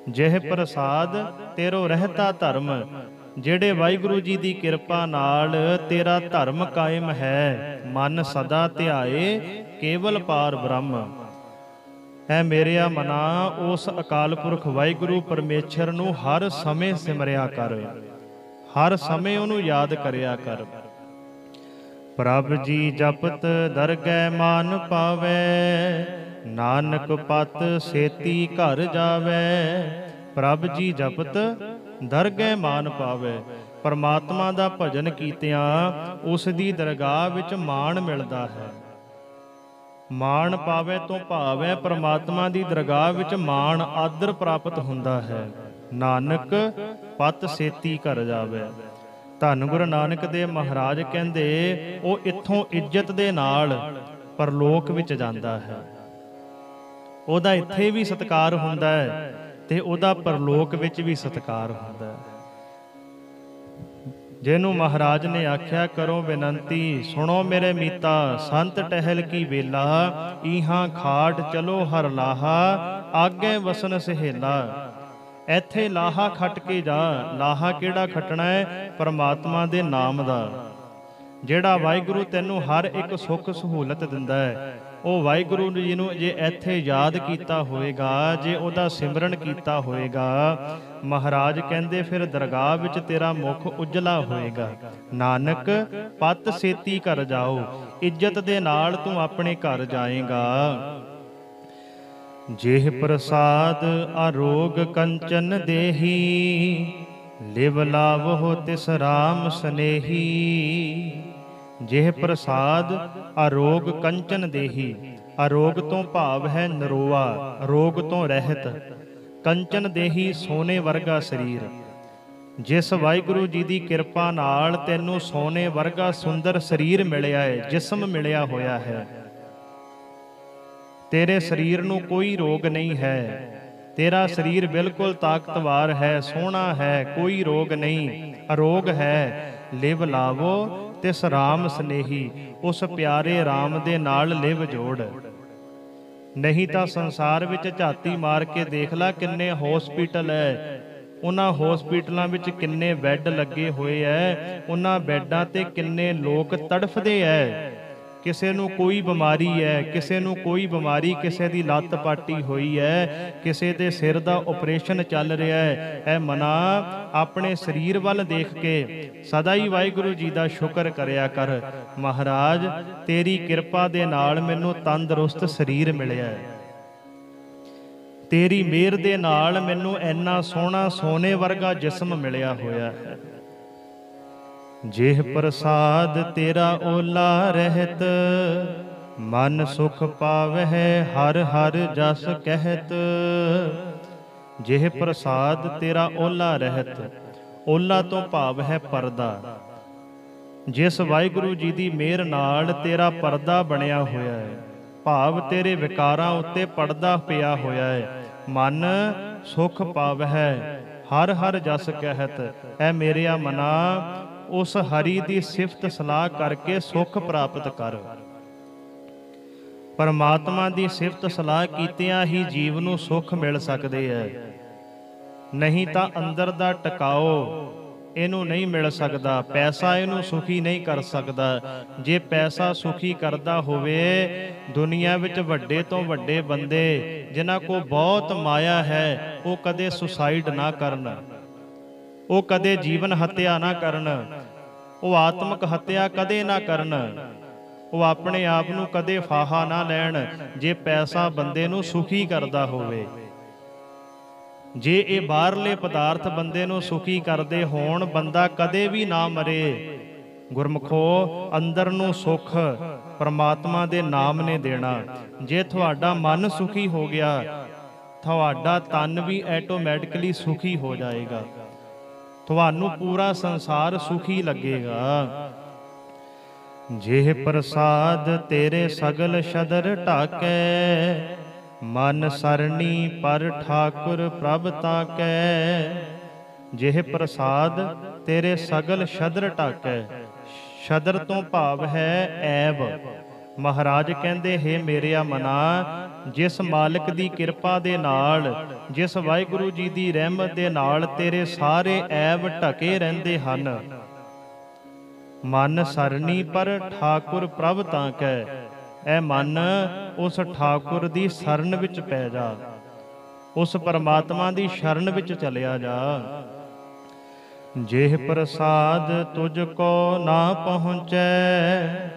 A: ਜਿਹ ਪ੍ਰਸਾਦ ਤੇਰੋ ਰਹਿਤਾ ਧਰਮ, ਜਿਹੜੇ ਵਾਹਿਗੁਰੂ ਜੀ ਦੀ ਕਿਰਪਾ ਨਾਲ ਤੇਰਾ ਧਰਮ ਕਾਇਮ ਹੈ। ਮਨ ਸਦਾ ਧਿਆਏ ਕੇਵਲ ਪਾਰ ਬ੍ਰਹਮ। ਐ ਮੇਰਿਆ ਮਨਾ, ਉਸ ਅਕਾਲ ਪੁਰਖ ਵਾਹਿਗੁਰੂ ਪਰਮੇਸ਼ਰ ਨੂੰ ਹਰ ਸਮੇਂ ਸਿਮਰਿਆ ਕਰ, ਹਰ ਸਮੇਂ ਉਹਨੂੰ ਯਾਦ ਕਰਿਆ ਕਰ। ਪ੍ਰਭ ਜੀ ਜਪਤ ਦਰਗਹਿ ਮਾਨ ਪਾਵੇ, ਨਾਨਕ ਪਤ ਸੇਤੀ ਘਰ ਜਾਵੇ। ਪ੍ਰਭ ਜੀ ਜਪਤ ਦਰਗਹਿ ਮਾਨ ਪਾਵੇ। ਪਰਮਾਤਮਾ ਦਾ ਭਜਨ ਕੀਤਿਆਂ ਉਸ ਦੀ ਦਰਗਾਹ ਵਿੱਚ ਮਾਣ ਮਿਲਦਾ ਹੈ। ਮਾਣ ਪਾਵੇ ਤੋਂ ਭਾਵ ਹੈ ਪਰਮਾਤਮਾ ਦੀ ਦਰਗਾਹ ਵਿੱਚ ਮਾਣ ਆਦਰ ਪ੍ਰਾਪਤ ਹੁੰਦਾ ਹੈ। ਨਾਨਕ ਪਤ ਸੇਤੀ ਘਰ ਜਾਵੇ। ਧੰਨ ਗੁਰੂ ਨਾਨਕ ਦੇਵ ਮਹਾਰਾਜ ਕਹਿੰਦੇ ਉਹ ਇੱਥੋਂ ਇੱਜ਼ਤ ਦੇ ਨਾਲ ਪਰਲੋਕ ਵਿੱਚ ਜਾਂਦਾ ਹੈ। ਉਹਦਾ ਇੱਥੇ ਵੀ ਸਤਿਕਾਰ ਹੁੰਦਾ ਹੈ ਤੇ ਉਹਦਾ ਪਰਲੋਕ ਵਿੱਚ ਵੀ ਸਤਿਕਾਰ ਹੁੰਦਾ ਹੈ। ਜਿਹਨੂੰ ਮਹਾਰਾਜ ਨੇ ਆਖਿਆ ਕਰੋ ਬੇਨੰਤੀ ਸੁਣੋ ਮੇਰੇ ਮੀਤਾ ਸੰਤ ਟਹਿਲ ਕੀ ਵੇਲਾ ਇਹਾਂ ਖਾਟ ਚਲੋ ਹਰ ਲਾਹਾ ਆਗੇ ਵਸਨ ਸਹੇਲਾ। ਇੱਥੇ ਲਾਹਾ ਖੱਟ ਕੇ ਜਾ। ਲਾਹਾ ਕਿਹੜਾ ਖੱਟਣਾ ਹੈ? ਪਰਮਾਤਮਾ ਦੇ ਨਾਮ ਦਾ। ਜਿਹੜਾ ਵਾਹਿਗੁਰੂ ਤੈਨੂੰ ਹਰ ਇੱਕ ਸੁੱਖ ਸਹੂਲਤ ਦਿੰਦਾ ਹੈ, ਉਹ ਵਾਹਿਗੁਰੂ ਜੀ ਨੂੰ ਜੇ ਇੱਥੇ ਯਾਦ ਕੀਤਾ ਹੋਵੇਗਾ, ਜੇ ਉਹਦਾ ਸਿਮਰਨ ਕੀਤਾ ਹੋਵੇਗਾ, ਮਹਾਰਾਜ ਕਹਿੰਦੇ ਫਿਰ ਦਰਗਾਹ ਵਿੱਚ ਤੇਰਾ ਮੁਖ ਉਜਲਾ ਹੋਏਗਾ। ਨਾਨਕ ਪਤ ਸੇਤੀ ਘਰ ਜਾਓ। ਇੱਜ਼ਤ ਦੇ ਨਾਲ ਤੂੰ ਆਪਣੇ ਘਰ ਜਾਏਗਾ। ਜਿਹ ਪ੍ਰਸਾਦ ਆਰੋਗ ਕੰਚਨ ਦੇਹੀ ਲਿਵ ਲਾਵਹੁ ਤਿਸ ਰਾਮ ਸਨੇਹੀ। ਜਿਹ ਪ੍ਰਸਾਦ ਆਰੋਗ ਕੰਚਨ ਦੇਹੀ। ਆਰੋਗ ਤੋਂ ਭਾਵ ਹੈ ਨਰੋਆ, ਰੋਗ ਤੋਂ ਰਹਿਤ। ਕੰਚਨ ਦੇਹੀ ਸੋਨੇ ਵਰਗਾ ਸਰੀਰ। ਜਿਸ ਵਾਹਿਗੁਰੂ ਜੀ ਦੀ ਕਿਰਪਾ ਨਾਲ ਤੈਨੂੰ ਸੋਨੇ ਵਰਗਾ ਸੁੰਦਰ ਸਰੀਰ ਮਿਲਿਆ ਹੈ, ਜਿਸਮ ਮਿਲਿਆ ਹੋਇਆ ਹੈ। ਤੇਰੇ ਸਰੀਰ ਨੂੰ ਕੋਈ ਰੋਗ ਨਹੀਂ ਹੈ। ਤੇਰਾ ਸਰੀਰ ਬਿਲਕੁਲ ਤਾਕਤਵਾਰ ਹੈ, ਸੋਹਣਾ ਹੈ, ਕੋਈ ਰੋਗ ਨਹੀਂ, ਅਰੋਗ ਹੈ। ਲਿਵ ਲਾਵੋ ਤਿਸ ਰਾਮ ਸਨੇਹੀ। ਉਸ ਪਿਆਰੇ ਰਾਮ ਦੇ ਨਾਲ ਲਿਵ ਜੋੜ। ਨਹੀਂ ਤਾਂ ਸੰਸਾਰ ਵਿੱਚ ਝਾਤੀ ਮਾਰ ਕੇ ਦੇਖ ਲੈ ਕਿੰਨੇ ਹੌਸਪੀਟਲ ਹੈ। ਉਹਨਾਂ ਹੌਸਪੀਟਲਾਂ ਵਿੱਚ ਕਿੰਨੇ ਬੈੱਡ ਲੱਗੇ ਹੋਏ ਹੈ। ਉਹਨਾਂ ਬੈੱਡਾਂ ਤੇ ਕਿੰਨੇ ਲੋਕ ਤੜਫਦੇ ਹੈ। ਕਿਸੇ ਨੂੰ ਕੋਈ ਬਿਮਾਰੀ ਹੈ, ਕਿਸੇ ਨੂੰ ਕੋਈ ਬਿਮਾਰੀ, ਕਿਸੇ ਦੀ ਲੱਤ ਪਾਟੀ ਹੋਈ ਹੈ, ਕਿਸੇ ਦੇ ਸਿਰ ਦਾ ਆਪਰੇਸ਼ਨ ਚੱਲ ਰਿਹਾ ਹੈ। ਇਹ ਮਨਾ ਆਪਣੇ ਸਰੀਰ ਵੱਲ ਦੇਖ ਕੇ ਸਦਾ ਹੀ ਵਾਹਿਗੁਰੂ ਜੀ ਦਾ ਸ਼ੁਕਰ ਕਰਿਆ ਕਰ। ਮਹਾਰਾਜ ਤੇਰੀ ਕਿਰਪਾ ਦੇ ਨਾਲ ਮੈਨੂੰ ਤੰਦਰੁਸਤ ਸਰੀਰ ਮਿਲਿਆ ਹੈ। ਤੇਰੀ ਮਿਹਰ ਦੇ ਨਾਲ ਮੈਨੂੰ ਇੰਨਾ ਸੋਹਣਾ ਸੋਨੇ ਵਰਗਾ ਜਿਸਮ ਮਿਲਿਆ ਹੋਇਆ ਹੈ। ਜਿਹ ਪ੍ਰਸਾਦ ਤੇਰਾ ਓਲਾ ਰਹਿਤ ਮਨ ਸੁਖ ਪਾਵਹਿ ਹਰ ਹਰ ਜਸ ਕਹਿਤ। ਜਿਹ ਪ੍ਰਸਾਦ ਤੇਰਾ ਓਲਾ ਰਹਿਤ। ਓਲਾ ਤੋਂ ਭਾਵ ਹੈ ਪਰਦਾ। ਜਿਸ ਵਾਹਿਗੁਰੂ ਜੀ ਦੀ ਮਿਹਰ ਨਾਲ ਤੇਰਾ ਪਰਦਾ ਬਣਿਆ ਹੋਇਆ ਹੈ, ਭਾਵ ਤੇਰੇ ਵਿਕਾਰਾਂ ਉੱਤੇ ਪਰਦਾ ਪਿਆ ਹੋਇਆ ਹੈ। ਮਨ ਸੁਖ ਪਾਵਹਿ ਹਰ ਹਰ ਜਸ ਕਹਿਤ। ਐ ਮੇਰਿਆ ਮਨਾ ਉਸ ਹਰੀ ਦੀ ਸਿਫਤ ਸਲਾਹ ਕਰਕੇ ਸੁੱਖ ਪ੍ਰਾਪਤ ਕਰ। ਪਰਮਾਤਮਾ ਦੀ ਸਿਫਤ ਸਲਾਹ ਕੀਤਿਆਂ ਹੀ ਜੀਵ ਨੂੰ ਸੁੱਖ ਮਿਲ ਸਕਦੇ ਹੈ। ਨਹੀਂ ਤਾਂ ਅੰਦਰ ਦਾ ਟਿਕਾਓ ਇਹਨੂੰ ਨਹੀਂ ਮਿਲ ਸਕਦਾ। ਪੈਸਾ ਇਹਨੂੰ ਸੁਖੀ ਨਹੀਂ ਕਰ ਸਕਦਾ। ਜੇ ਪੈਸਾ ਸੁਖੀ ਕਰਦਾ ਹੋਵੇ, ਦੁਨੀਆ ਵਿੱਚ ਵੱਡੇ ਤੋਂ ਵੱਡੇ ਬੰਦੇ ਜਿਨ੍ਹਾਂ ਕੋਲ ਬਹੁਤ ਮਾਇਆ ਹੈ, ਉਹ ਕਦੇ ਸੁਸਾਈਡ ਨਾ ਕਰਨ, ਉਹ ਕਦੇ ਜੀਵਨ ਹੱਤਿਆ ਨਾ ਕਰਨ, ਉਹ ਆਤਮਕ ਹੱਤਿਆ ਕਦੇ ਨਾ ਕਰਨ, ਉਹ ਆਪਣੇ ਆਪ ਨੂੰ ਕਦੇ ਫਾਹਾ ਨਾ ਲੈਣ। ਜੇ ਪੈਸਾ ਬੰਦੇ ਨੂੰ ਸੁਖੀ ਕਰਦਾ ਹੋਵੇ, ਜੇ ਇਹ ਬਾਹਰਲੇ ਪਦਾਰਥ ਬੰਦੇ ਨੂੰ ਸੁਖੀ ਕਰਦੇ ਹੋਣ, ਬੰਦਾ ਕਦੇ ਵੀ ਨਾ ਮਰੇ। ਗੁਰਮੁਖੋ ਅੰਦਰ ਨੂੰ ਸੁੱਖ ਪਰਮਾਤਮਾ ਦੇ ਨਾਮ ਨੇ ਦੇਣਾ। ਜੇ ਤੁਹਾਡਾ ਮਨ ਸੁਖੀ ਹੋ ਗਿਆ, ਤੁਹਾਡਾ ਤਨ ਵੀ ਆਟੋਮੈਟਿਕਲੀ ਸੁਖੀ ਹੋ ਜਾਏਗਾ। ਤੁਹਾਨੂੰ ਪੂਰਾ ਸੰਸਾਰ ਸੁਖੀ ਲੱਗੇਗਾ। ਜਿਹ ਪ੍ਰਸਾਦ ਤੇਰੇ ਸਗਲ ਸ਼ਦਰ ਢਾਕੈ ਮਨ ਸਰਣੀ ਪਰ ਠਾਕੁਰ ਪ੍ਰਭ ਤਾਕੈ। ਜਿਹ ਪ੍ਰਸਾਦ ਤੇਰੇ ਸਗਲ ਸ਼ਦਰ ਢਾਕੈ। ਸ਼ਦਰ ਤੋਂ ਭਾਵ ਹੈ ਐਬ। ਮਹਾਰਾਜ ਕਹਿੰਦੇ ਹੈ ਮੇਰਿਆ ਮਨਾ, ਜਿਸ ਮਾਲਕ ਦੀ ਕਿਰਪਾ ਦੇ ਨਾਲ, ਜਿਸ ਵਾਹਿਗੁਰੂ ਜੀ ਦੀ ਰਹਿਮਤ ਦੇ ਨਾਲ ਤੇਰੇ ਸਾਰੇ ਐਬ ਢਕੇ ਰਹਿੰਦੇ ਹਨ। ਮਨ ਸਰਣੀ ਪਰ ਠਾਕੁਰ ਪ੍ਰਭ ਤਾਕੈ। ਐ ਮਨ ਉਸ ਠਾਕੁਰ ਦੀ ਸ਼ਰਨ ਵਿੱਚ ਪੈ ਜਾ, ਉਸ ਪਰਮਾਤਮਾ ਦੀ ਸ਼ਰਨ ਵਿੱਚ ਚਲਿਆ ਜਾ। ਜਿਹ ਪ੍ਰਸਾਦ ਤੁਝ ਕੋ ਨਾ ਪਹੁੰਚੈ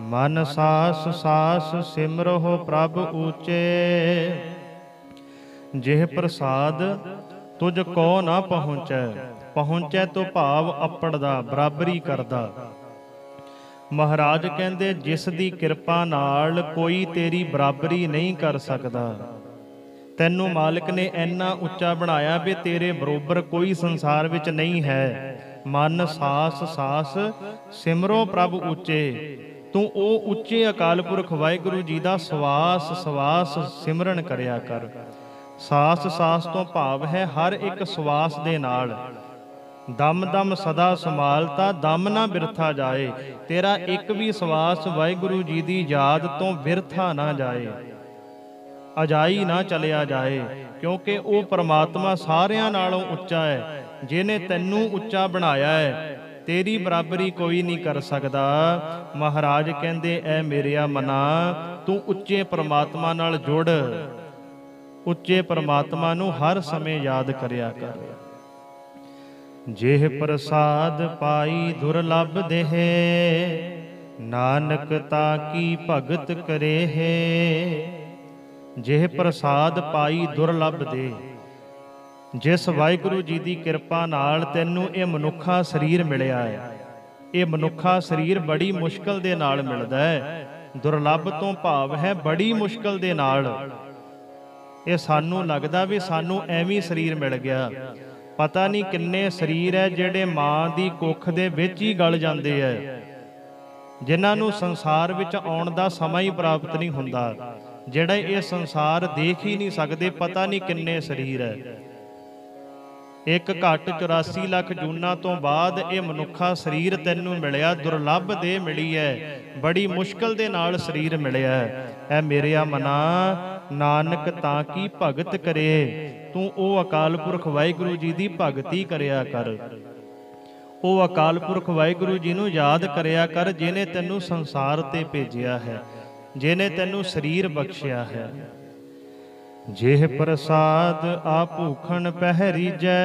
A: ਮਨ ਸਾਸ ਸਾਸ ਸਿਮਰਹੁ ਪ੍ਰਭ ਊਚੇ। ਜਿਹ ਪ੍ਰਸਾਦ ਤੁਝ ਕੋ ਨਾ ਪਹੁੰਚੈ। ਪਹੁੰਚੈ ਤੋ ਭਾਵ ਅੱਪੜਦਾ, ਬਰਾਬਰੀ ਕਰਦਾ। ਮਹਾਰਾਜ ਕਹਿੰਦੇ ਜਿਸ ਦੀ ਕਿਰਪਾ ਨਾਲ ਕੋਈ ਤੇਰੀ ਬਰਾਬਰੀ ਨਹੀਂ ਕਰ ਸਕਦਾ। ਤੈਨੂੰ ਮਾਲਕ ਨੇ ਇੰਨਾ ਉੱਚਾ ਬਣਾਇਆ ਵੀ ਤੇਰੇ ਬਰੋਬਰ ਕੋਈ ਸੰਸਾਰ ਵਿੱਚ ਨਹੀਂ ਹੈ। ਮਨ ਸਾਸ ਸਾਸ ਸਿਮਰੋ ਪ੍ਰਭ ਉੱਚੇ। ਤੂੰ ਉਹ ਉੱਚੇ ਅਕਾਲ ਪੁਰਖ ਵਾਹਿਗੁਰੂ ਜੀ ਦਾ ਸਵਾਸ ਸਵਾਸ ਸਿਮਰਨ ਕਰਿਆ ਕਰ। ਸਾਸ ਸਾਸ ਤੋਂ ਭਾਵ ਹੈ ਹਰ ਇੱਕ ਸਵਾਸ ਦੇ ਨਾਲ। ਦਮ ਦਮ ਸਦਾ ਸੰਭਾਲਤਾ, ਦਮ ਨਾ ਬਿਰਥਾ ਜਾਏ। ਤੇਰਾ ਇੱਕ ਵੀ ਸਵਾਸ ਵਾਹਿਗੁਰੂ ਜੀ ਦੀ ਯਾਦ ਤੋਂ ਬਿਰਥਾ ਨਾ ਜਾਏ, ਅਜਾਈ ਨਾ ਚਲਿਆ ਜਾਏ, ਕਿਉਂਕਿ ਉਹ ਪਰਮਾਤਮਾ ਸਾਰਿਆਂ ਨਾਲੋਂ ਉੱਚਾ ਹੈ। ਜਿਹਨੇ ਤੈਨੂੰ ਉੱਚਾ ਬਣਾਇਆ ਹੈ, ਤੇਰੀ ਬਰਾਬਰੀ ਕੋਈ ਨਹੀਂ ਕਰ ਸਕਦਾ। ਮਹਾਰਾਜ ਕਹਿੰਦੇ ਐ ਮੇਰਿਆ ਮਨਾ, ਤੂੰ ਉੱਚੇ ਪਰਮਾਤਮਾ ਨਾਲ ਜੁੜ। ਉੱਚੇ ਪਰਮਾਤਮਾ ਨੂੰ ਹਰ ਸਮੇਂ ਯਾਦ ਕਰਿਆ ਕਰ। ਜਿਹ ਪ੍ਰਸਾਦ ਪਾਈ ਦੁਰਲਭ ਦੇਹ, ਨਾਨਕ ਤਾ ਕੀ ਭਗਤ ਕਰੇਹ। ਜਿਹ ਪ੍ਰਸਾਦ ਪਾਈ ਦੁਰਲਭ ਦੇ, ਜਿਸ ਵਾਹਿਗੁਰੂ ਜੀ ਦੀ ਕਿਰਪਾ ਨਾਲ ਤੈਨੂੰ ਇਹ ਮਨੁੱਖਾ ਸਰੀਰ ਮਿਲਿਆ ਹੈ। ਇਹ ਮਨੁੱਖਾ ਸਰੀਰ ਬੜੀ ਮੁਸ਼ਕਲ ਦੇ ਨਾਲ ਮਿਲਦਾ ਹੈ। ਦੁਰਲਭ ਤੋਂ ਭਾਵ ਹੈ ਬੜੀ ਮੁਸ਼ਕਲ ਦੇ ਨਾਲ। ਇਹ ਸਾਨੂੰ ਲੱਗਦਾ ਵੀ ਸਾਨੂੰ ਐਵੇਂ ਸਰੀਰ ਮਿਲ ਗਿਆ। ਪਤਾ ਨਹੀਂ ਕਿੰਨੇ ਸਰੀਰ ਹੈ ਜਿਹੜੇ ਮਾਂ ਦੀ ਕੁੱਖ ਦੇ ਵਿੱਚ ਹੀ ਗਲ ਜਾਂਦੇ ਹੈ, ਜਿਨ੍ਹਾਂ ਨੂੰ ਸੰਸਾਰ ਵਿੱਚ ਆਉਣ ਦਾ ਸਮਾਂ ਹੀ ਪ੍ਰਾਪਤ ਨਹੀਂ ਹੁੰਦਾ, ਜਿਹੜੇ ਇਹ ਸੰਸਾਰ ਦੇਖ ਹੀ ਨਹੀਂ ਸਕਦੇ। ਪਤਾ ਨਹੀਂ ਕਿੰਨੇ ਸਰੀਰ ਹੈ। ਇੱਕ ਘੱਟ 84 ਲੱਖ ਜੂਨਾਂ ਤੋਂ ਬਾਅਦ ਇਹ ਮਨੁੱਖਾ ਸਰੀਰ ਤੈਨੂੰ ਮਿਲਿਆ, ਦੁਰਲਭ ਦੇ ਮਿਲੀ ਹੈ, ਬੜੀ ਮੁਸ਼ਕਲ ਦੇ ਨਾਲ ਸਰੀਰ ਮਿਲਿਆ ਹੈ। ਐ ਮੇਰਿਆ ਮਨਾ, ਨਾਨਕ ਤਾਂ ਕੀ ਭਗਤ ਕਰੇ। ਤੂੰ ਉਹ ਅਕਾਲ ਪੁਰਖ ਵਾਹਿਗੁਰੂ ਜੀ ਦੀ ਭਗਤੀ ਕਰਿਆ ਕਰ। ਉਹ ਅਕਾਲ ਪੁਰਖ ਵਾਹਿਗੁਰੂ ਜੀ ਨੂੰ ਯਾਦ ਕਰਿਆ ਕਰ, ਜਿਹਨੇ ਤੈਨੂੰ ਸੰਸਾਰ ਤੇ ਭੇਜਿਆ ਹੈ, ਜਿਹਨੇ ਤੈਨੂੰ ਸਰੀਰ ਬਖਸ਼ਿਆ ਹੈ। ਜਿਹ ਪ੍ਰਸਾਦ ਆ ਭੂਖਣ ਪਹਿਰੀਜੈ,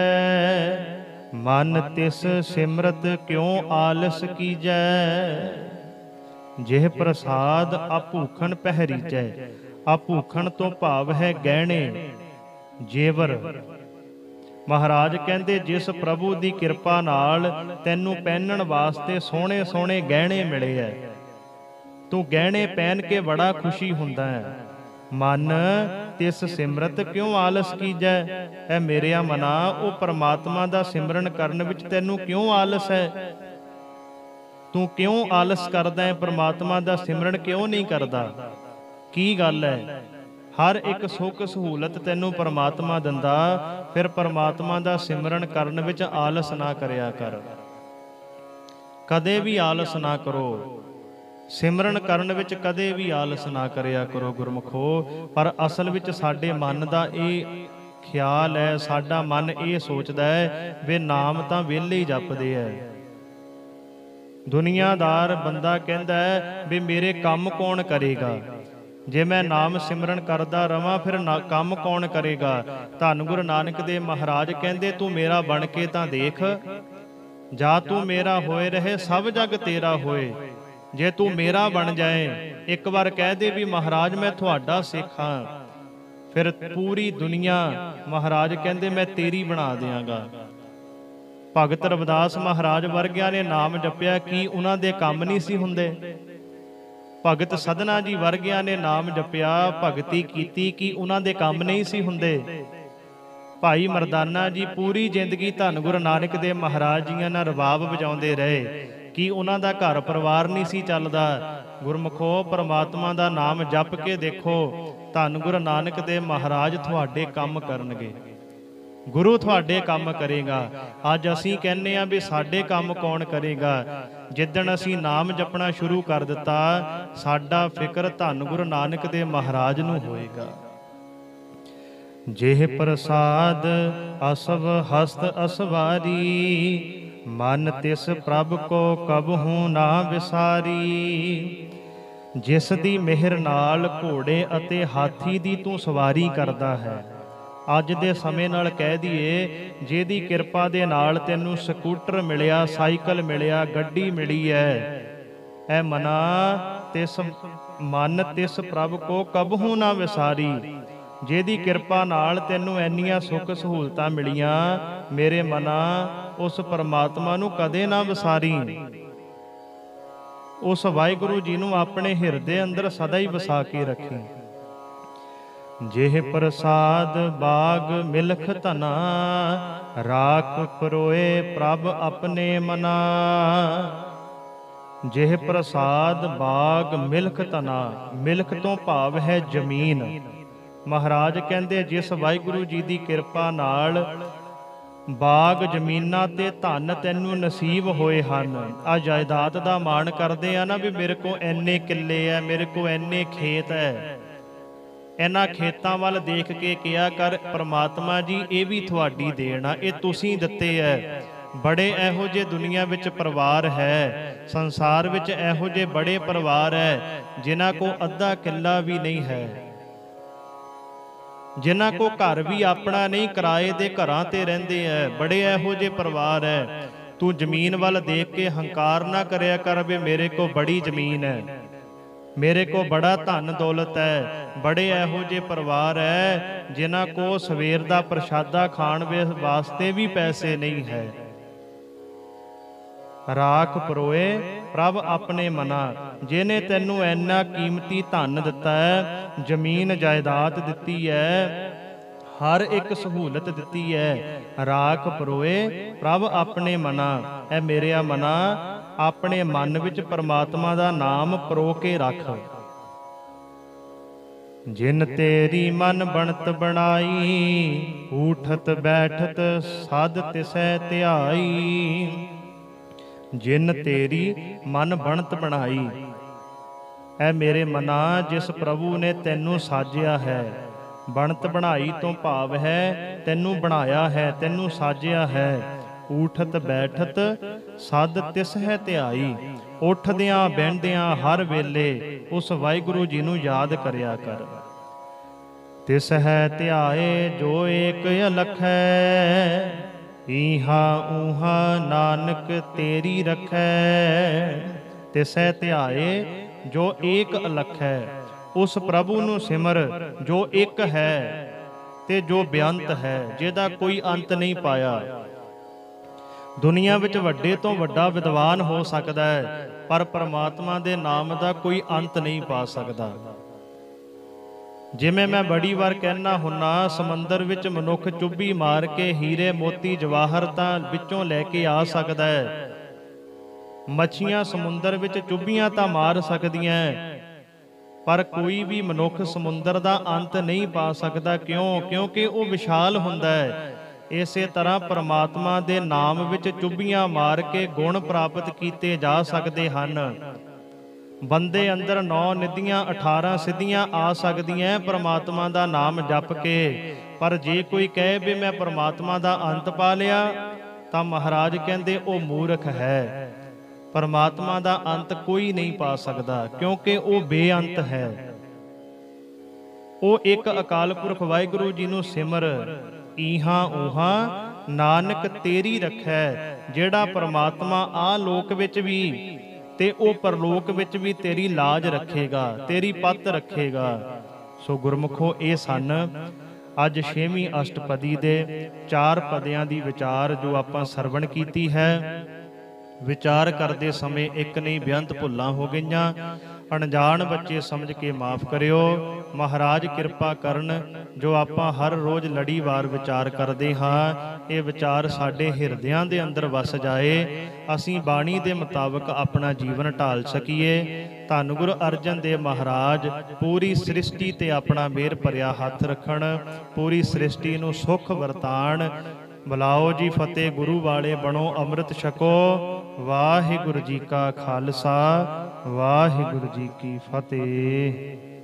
A: ਮਨ ਤਿਸ ਸਿਮਰਤ ਕਿਉ ਆਲਸ ਕੀਜੈ। ਜਿਹ ਪ੍ਰਸਾਦ ਆ ਭੂਖਣ ਪਹਿਰੀਜੈ, ਆ ਭੂਖਣ ਤੋਂ ਭਾਵ ਹੈ ਗਹਿਣੇ ਜੇਵਰ। ਮਹਾਰਾਜ ਕਹਿੰਦੇ ਜਿਸ ਪ੍ਰਭੂ ਦੀ ਕਿਰਪਾ ਨਾਲ ਤੈਨੂੰ ਪਹਿਨਣ ਵਾਸਤੇ ਸੋਹਣੇ ਸੋਹਣੇ ਗਹਿਣੇ ਮਿਲੇ ਹੈ, ਤੂੰ ਗਹਿਣੇ ਪਹਿਨ ਕੇ ਬੜਾ ਖੁਸ਼ੀ ਹੁੰਦਾ ਹੈ। ਮਨ ਤਿਸ ਸਿਮਰਤ ਕਿਉਂ ਆਲਸ ਕੀਜੈ। ਐ ਮੇਰਿਆ ਮਨਾ, ਉਹ ਪਰਮਾਤਮਾ ਦਾ ਸਿਮਰਨ ਕਰਨ ਵਿੱਚ ਤੈਨੂੰ ਕਿਉਂ ਆਲਸ ਹੈ? ਤੂੰ ਕਿਉਂ ਆਲਸ ਕਰਦਾ ਹੈ? ਪਰਮਾਤਮਾ ਦਾ ਸਿਮਰਨ ਕਿਉਂ ਨਹੀਂ ਕਰਦਾ? ਕੀ ਗੱਲ ਹੈ? ਹਰ ਇੱਕ ਸੁੱਖ ਸਹੂਲਤ ਤੈਨੂੰ ਪਰਮਾਤਮਾ ਦਿੰਦਾ, ਫਿਰ ਪਰਮਾਤਮਾ ਦਾ ਸਿਮਰਨ ਕਰਨ ਵਿੱਚ ਆਲਸ ਨਾ ਕਰਿਆ ਕਰ। ਕਦੇ ਵੀ ਆਲਸ ਨਾ ਕਰੋ। ਸਿਮਰਨ ਕਰਨ ਵਿੱਚ ਕਦੇ ਵੀ ਆਲਸ ਨਾ ਕਰਿਆ ਕਰੋ ਗੁਰਮੁਖੋ। ਪਰ ਅਸਲ ਵਿੱਚ ਸਾਡੇ ਮਨ ਦਾ ਇਹ ਖਿਆਲ ਹੈ, ਸਾਡਾ ਮਨ ਇਹ ਸੋਚਦਾ ਹੈ ਵੀ ਨਾਮ ਤਾਂ ਵਿਹਲੇ ਹੀ ਜਪਦੇ ਹੈ। ਦੁਨੀਆਦਾਰ ਬੰਦਾ ਕਹਿੰਦਾ ਹੈ ਵੀ ਮੇਰੇ ਕੰਮ ਕੌਣ ਕਰੇਗਾ? ਜੇ ਮੈਂ ਨਾਮ ਸਿਮਰਨ ਕਰਦਾ ਰਵਾਂ ਫਿਰ ਕੰਮ ਕੌਣ ਕਰੇਗਾ? ਧੰਨ ਗੁਰੂ ਨਾਨਕ ਦੇਵ ਮਹਾਰਾਜ ਕਹਿੰਦੇ ਤੂੰ ਮੇਰਾ ਬਣ ਕੇ ਤਾਂ ਦੇਖ। ਜਾਂ ਤੂੰ ਮੇਰਾ ਹੋਏ ਰਹੇ ਸਭ ਜਗ ਤੇਰਾ ਹੋਏ। ਜੇ ਤੂੰ ਮੇਰਾ ਬਣ ਜਾਏ, ਇੱਕ ਵਾਰ ਕਹਿ ਦੇ ਵੀ ਮਹਾਰਾਜ ਮੈਂ ਤੁਹਾਡਾ ਸਿੱਖ ਹਾਂ, ਫਿਰ ਪੂਰੀ ਦੁਨੀਆ ਮਹਾਰਾਜ ਕਹਿੰਦੇ ਮੈਂ ਤੇਰੀ ਬਣਾ ਦਿਆਂਗਾ। ਭਗਤ ਰਵਿਦਾਸ ਮਹਾਰਾਜ ਵਰਗਿਆਂ ਨੇ ਨਾਮ ਜਪਿਆ, ਕੀ ਉਹਨਾਂ ਦੇ ਕੰਮ ਨਹੀਂ ਸੀ ਹੁੰਦੇ? ਭਗਤ ਸਧਨਾ ਜੀ ਵਰਗਿਆਂ ਨੇ ਨਾਮ ਜਪਿਆ, ਭਗਤੀ ਕੀਤੀ, ਕੀ ਉਹਨਾਂ ਦੇ ਕੰਮ ਨਹੀਂ ਸੀ ਹੁੰਦੇ? ਭਾਈ ਮਰਦਾਨਾ ਜੀ ਪੂਰੀ ਜ਼ਿੰਦਗੀ ਧੰਨ ਗੁਰੂ ਨਾਨਕ ਦੇਵ ਮਹਾਰਾਜ ਜੀਆਂ ਨਾਲ ਰਬਾਬ ਵਜਾਉਂਦੇ ਰਹੇ, ਕੀ ਉਹਨਾਂ ਦਾ ਘਰ ਪਰਿਵਾਰ ਨਹੀਂ ਸੀ ਚੱਲਦਾ? ਗੁਰਮੁਖੋ, ਪਰਮਾਤਮਾ ਦਾ ਨਾਮ ਜਪ ਕੇ ਦੇਖੋ, ਧੰਨ ਗੁਰੂ ਨਾਨਕ ਦੇਵ ਮਹਾਰਾਜ ਤੁਹਾਡੇ ਕੰਮ ਕਰਨਗੇ, ਗੁਰੂ ਤੁਹਾਡੇ ਕੰਮ ਕਰੇਗਾ। ਅੱਜ ਅਸੀਂ ਕਹਿੰਦੇ ਆ ਵੀ ਸਾਡੇ ਕੰਮ ਕੌਣ ਕਰੇਗਾ? ਜਿੱਦਣ ਅਸੀਂ ਨਾਮ ਜਪਣਾ ਸ਼ੁਰੂ ਕਰ ਦਿੱਤਾ, ਸਾਡਾ ਫਿਕਰ ਧੰਨ ਗੁਰੂ ਨਾਨਕ ਦੇਵ ਮਹਾਰਾਜ ਨੂੰ ਹੋਏਗਾ। ਜਿਹ ਪ੍ਰਸਾਦ ਅਸਵ ਹਸਤ ਅਸਵਾਰੀ, ਮਨ ਤਿਸ ਪ੍ਰਭ ਕੋ ਕਬਹੂ ਨਾ ਵਿਸਾਰੀ। ਜਿਸ ਦੀ ਮਿਹਰ ਨਾਲ ਘੋੜੇ ਅਤੇ ਹਾਥੀ ਦੀ ਤੂੰ ਸਵਾਰੀ ਕਰਦਾ ਹੈ। ਅੱਜ ਦੇ ਸਮੇਂ ਨਾਲ ਕਹਿ ਦਈਏ, ਜਿਹਦੀ ਕਿਰਪਾ ਦੇ ਨਾਲ ਤੈਨੂੰ ਸਕੂਟਰ ਮਿਲਿਆ, ਸਾਈਕਲ ਮਿਲਿਆ, ਗੱਡੀ ਮਿਲੀ ਹੈ, ਐ ਮਨਾ ਤਿਸ ਮਨ ਤਿਸ ਪ੍ਰਭ ਕੋ ਕਬਹੂ ਨਾ ਵਿਸਾਰੀ। ਜਿਹਦੀ ਕਿਰਪਾ ਨਾਲ ਤੈਨੂੰ ਇੰਨੀਆਂ ਸੁੱਖ ਸਹੂਲਤਾਂ ਮਿਲੀਆਂ, ਮੇਰੇ ਮਨਾ ਉਸ ਪਰਮਾਤਮਾ ਨੂੰ ਕਦੇ ਨਾ ਵਿਸਾਰੀ। ਉਸ ਵਾਹਿਗੁਰੂ ਜੀ ਨੂੰ ਆਪਣੇ ਹਿਰਦੇ ਅੰਦਰ ਸਦਾ ਹੀ ਵਸਾ ਕੇ ਰੱਖੀ। ਜਿਹ ਪ੍ਰਸਾਦ ਬਾਗ ਮਿਲਖ ਧਨਾ, ਰਾਖ ਪਰੋਏ ਪ੍ਰਭ ਆਪਣੇ ਮਨਾ। ਜਿਹ ਪ੍ਰਸਾਦ ਬਾਗ ਮਿਲਖ ਧਨਾ, ਮਿਲਖ ਤੋਂ ਭਾਵ ਹੈ ਜ਼ਮੀਨ। ਮਹਾਰਾਜ ਕਹਿੰਦੇ ਜਿਸ ਵਾਹਿਗੁਰੂ ਜੀ ਦੀ ਕਿਰਪਾ ਨਾਲ ਬਾਗ ਜ਼ਮੀਨਾਂ ਤੇ ਧਨ ਤੈਨੂੰ ਨਸੀਬ ਹੋਏ ਹਨ। ਆ ਜਾਇਦਾਦ ਦਾ ਮਾਣ ਕਰਦੇ ਆ ਨਾ ਵੀ ਮੇਰੇ ਕੋਲ ਇੰਨੇ ਕਿੱਲੇ ਆ, ਮੇਰੇ ਕੋਲ ਇੰਨੇ ਖੇਤ ਹੈ। ਇਹਨਾਂ ਖੇਤਾਂ ਵੱਲ ਦੇਖ ਕੇ ਕਿਹਾ ਕਰ ਪ੍ਰਮਾਤਮਾ ਜੀ ਇਹ ਵੀ ਤੁਹਾਡੀ ਦੇਣ ਆ, ਇਹ ਤੁਸੀਂ ਦਿੱਤੇ ਹੈ। ਬੜੇ ਇਹੋ ਜਿਹੇ ਦੁਨੀਆ ਵਿੱਚ ਪਰਿਵਾਰ ਹੈ, ਸੰਸਾਰ ਵਿੱਚ ਇਹੋ ਜਿਹੇ ਬੜੇ ਪਰਿਵਾਰ ਹੈ ਜਿਨ੍ਹਾਂ ਕੋਲ ਅੱਧਾ ਕਿੱਲਾ ਵੀ ਨਹੀਂ ਹੈ, ਜਿਨ੍ਹਾਂ ਕੋ ਘਰ ਵੀ ਆਪਣਾ ਨਹੀਂ, ਕਿਰਾਏ ਦੇ ਘਰਾਂ ਤੇ ਰਹਿੰਦੇ ਐ। ਬੜੇ ਇਹੋ ਜਿਹੇ ਪਰਿਵਾਰ ਐ। ਤੂੰ ਜ਼ਮੀਨ ਵੱਲ ਦੇਖ ਕੇ ਹੰਕਾਰ ਨਾ ਕਰਿਆ ਕਰ ਵੀ ਮੇਰੇ ਕੋ ਬੜੀ ਜ਼ਮੀਨ ਹੈ, ਮੇਰੇ ਕੋ ਬੜਾ ਧਨ ਦੌਲਤ ਹੈ। ਬੜੇ ਇਹੋ ਜਿਹੇ ਪਰਿਵਾਰ ਐ ਜਿਨ੍ਹਾਂ ਕੋ ਸਵੇਰ ਦਾ ਪ੍ਰਸ਼ਾਦਾ ਖਾਣ ਵਾਸਤੇ ਵੀ ਪੈਸੇ ਨਹੀਂ ਹੈ। ਰਾਖ ਪਰੋਏ ਪ੍ਰਭ ਆਪਣੇ ਮਨਾ, ਜਿਹਨੇ ਤੈਨੂੰ ਇੰਨਾ ਕੀਮਤੀ ਧਨ ਦਿੱਤਾ ਹੈ, ਜ਼ਮੀਨ ਜਾਇਦਾਦ ਦਿੱਤੀ ਹੈ, ਹਰ ਇੱਕ ਸਹੂਲਤ ਦਿੱਤੀ ਹੈ। ਰਾਖ ਪਰੋਏ ਪ੍ਰਭ ਆਪਣੇ ਮਨਾ, ਐ ਮੇਰਿਆ ਮਨਾ ਆਪਣੇ ਮਨ ਵਿੱਚ ਪਰਮਾਤਮਾ ਦਾ ਨਾਮ ਪਰੋ ਕੇ ਰੱਖ। ਜਿਨ ਤੇਰੀ ਮਨ ਬਣਤ ਬਣਾਈ, ਊਠਤ ਬੈਠਤ ਸਦ ਤਿਸੈ ਧਿਆਈ। ਜਿਨ ਤੇਰੀ ਮਨ ਬਣਤ ਬਣਾਈ, ਐ ਮੇਰੇ ਮਨਾ ਜਿਸ ਪ੍ਰਭੂ ਨੇ ਤੈਨੂੰ ਸਾਜਿਆ ਹੈ। ਬਣਤ ਬਣਾਈ ਤੋਂ ਭਾਵ ਹੈ ਤੈਨੂੰ ਬਣਾਇਆ ਹੈ, ਤੈਨੂੰ ਸਾਜਿਆ ਹੈ। ਊਠਤ ਬੈਠਤ ਸਦ ਤਿਸ ਹੈ ਧਿਆਈ, ਉੱਠਦਿਆਂ ਬਹਿੰਦਿਆਂ ਹਰ ਵੇਲੇ ਉਸ ਵਾਹਿਗੁਰੂ ਜੀ ਨੂੰ ਯਾਦ ਕਰਿਆ ਕਰ। ਤਿਸ ਹੈ ਧਿਆਏ ਜੋ ਏਕ ਅਲਖ ਹੈ, ਈਹਾ ਊਹਾ ਨਾਨਕ ਤੇਰੀ ਰਖੈ। ਤਿਸੈ ਧਿਆਏ ਜੋ ਏਕ ਅਲਖ ਹੈ, ਉਸ ਪ੍ਰਭੂ ਨੂੰ ਸਿਮਰ ਜੋ ਇੱਕ ਹੈ ਤੇ ਜੋ ਬੇਅੰਤ ਹੈ, ਜਿਹਦਾ ਕੋਈ ਅੰਤ ਨਹੀਂ ਪਾਇਆ। ਦੁਨੀਆ ਵਿੱਚ ਵੱਡੇ ਤੋਂ ਵੱਡਾ ਵਿਦਵਾਨ ਹੋ ਸਕਦਾ ਹੈ, ਪਰ ਪਰਮਾਤਮਾ ਦੇ ਨਾਮ ਦਾ ਕੋਈ ਅੰਤ ਨਹੀਂ ਪਾ ਸਕਦਾ। ਜਿਵੇਂ ਮੈਂ ਬੜੀ ਵਾਰ ਕਹਿਣਾ ਹੁੰਨਾ, ਸਮੁੰਦਰ ਵਿੱਚ ਮਨੁੱਖ ਚੁੱਭੀ ਮਾਰ ਕੇ ਹੀਰੇ ਮੋਤੀ ਜਵਾਹਰ ਤਾਂ ਵਿੱਚੋਂ ਲੈ ਕੇ ਆ ਸਕਦਾ ਹੈ। ਮੱਛੀਆਂ ਸਮੁੰਦਰ ਵਿੱਚ ਚੁੱਭੀਆਂ ਤਾਂ ਮਾਰ ਸਕਦੀਆਂ, ਪਰ ਕੋਈ ਵੀ ਮਨੁੱਖ ਸਮੁੰਦਰ ਦਾ ਅੰਤ ਨਹੀਂ ਪਾ ਸਕਦਾ। ਕਿਉਂ? ਕਿਉਂਕਿ ਉਹ ਵਿਸ਼ਾਲ ਹੁੰਦਾ ਹੈ। ਇਸੇ ਤਰ੍ਹਾਂ ਪਰਮਾਤਮਾ ਦੇ ਨਾਮ ਵਿੱਚ ਚੁੱਭੀਆਂ ਮਾਰ ਕੇ ਗੁਣ ਪ੍ਰਾਪਤ ਕੀਤੇ ਜਾ ਸਕਦੇ ਹਨ। ਬੰਦੇ ਅੰਦਰ 9 ਨਿਧੀਆਂ 18 ਸਿੱਧੀਆਂ ਆ ਸਕਦੀਆਂ ਪਰਮਾਤਮਾ ਦਾ ਨਾਮ ਜਪ ਕੇ, ਪਰ ਜੇ ਕੋਈ ਕਹੇ ਵੀ ਮੈਂ ਪਰਮਾਤਮਾ ਦਾ ਅੰਤ ਪਾ ਲਿਆ ਤਾਂ ਮਹਾਰਾਜ ਕਹਿੰਦੇ ਉਹ ਮੂਰਖ ਹੈ। ਪਰਮਾਤਮਾ ਦਾ ਅੰਤ ਕੋਈ ਨਹੀਂ ਪਾ ਸਕਦਾ, ਕਿਉਂਕਿ ਉਹ ਬੇਅੰਤ ਹੈ। ਉਹ ਇੱਕ ਅਕਾਲ ਪੁਰਖ ਵਾਹਿਗੁਰੂ ਜੀ ਨੂੰ ਸਿਮਰ, ਈਹਾ ਊਹਾ ਨਾਨਕ ਤੇਰੀ ਰਖੈ। ਜਿਹੜਾ ਪਰਮਾਤਮਾ ਆ ਲੋਕ ਵਿੱਚ ਵੀ ਤੇ ਉਹ ਪਰਲੋਕ ਵਿੱਚ ਵੀ ਤੇਰੀ ਲਾਜ ਰੱਖੇਗਾ, ਤੇਰੀ ਪੱਤ ਰੱਖੇਗਾ। ਸੋ ਗੁਰਮੁਖੋ, ਇਹ ਸਨ ਅੱਜ 6ਵੀਂ ਅਸ਼ਟਪਦੀ ਦੇ 4 ਪਦਿਆਂ ਦੀ ਵਿਚਾਰ ਜੋ ਆਪਾਂ ਸਰਵਣ ਕੀਤੀ ਹੈ। ਵਿਚਾਰ ਕਰਦੇ ਸਮੇਂ ਇੱਕ ਨਹੀਂ ਬੇਅੰਤ ਭੁੱਲਾਂ ਹੋ ਗਈਆਂ। ਅਣਜਾਣ ਬੱਚੇ ਸਮਝ ਕੇ ਮਾਫ ਕਰਿਓ। ਮਹਾਰਾਜ ਕਿਰਪਾ ਕਰਨ, ਜੋ ਆਪਾਂ ਹਰ ਰੋਜ਼ ਲੜੀਵਾਰ ਵਿਚਾਰ ਕਰਦੇ ਹਾਂ, ਇਹ ਵਿਚਾਰ ਸਾਡੇ ਹਿਰਦਿਆਂ ਦੇ ਅੰਦਰ ਵਸ ਜਾਏ, ਅਸੀਂ ਬਾਣੀ ਦੇ ਮੁਤਾਬਕ ਆਪਣਾ ਜੀਵਨ ਢਾਲ ਸਕੀਏ। ਧੰਨ ਗੁਰੂ ਅਰਜਨ ਦੇਵ ਮਹਾਰਾਜ ਪੂਰੀ ਸ੍ਰਿਸ਼ਟੀ ਤੇ ਆਪਣਾ ਮਿਹਰ ਭਰਿਆ ਹੱਥ ਰੱਖਣ, ਪੂਰੀ ਸ੍ਰਿਸ਼ਟੀ ਨੂੰ ਸੁਖ ਵਰਤਾਣ। ਬੁਲਾਓ ਜੀ ਫਤਿਹ, ਗੁਰੂ ਵਾਲੇ ਬਣੋ, ਅੰਮ੍ਰਿਤ ਛਕੋ। ਵਾਹਿਗੁਰੂ ਜੀ ਕਾ ਖਾਲਸਾ, ਵਾਹਿਗੁਰੂ ਜੀ ਕੀ ਫਤਿਹ।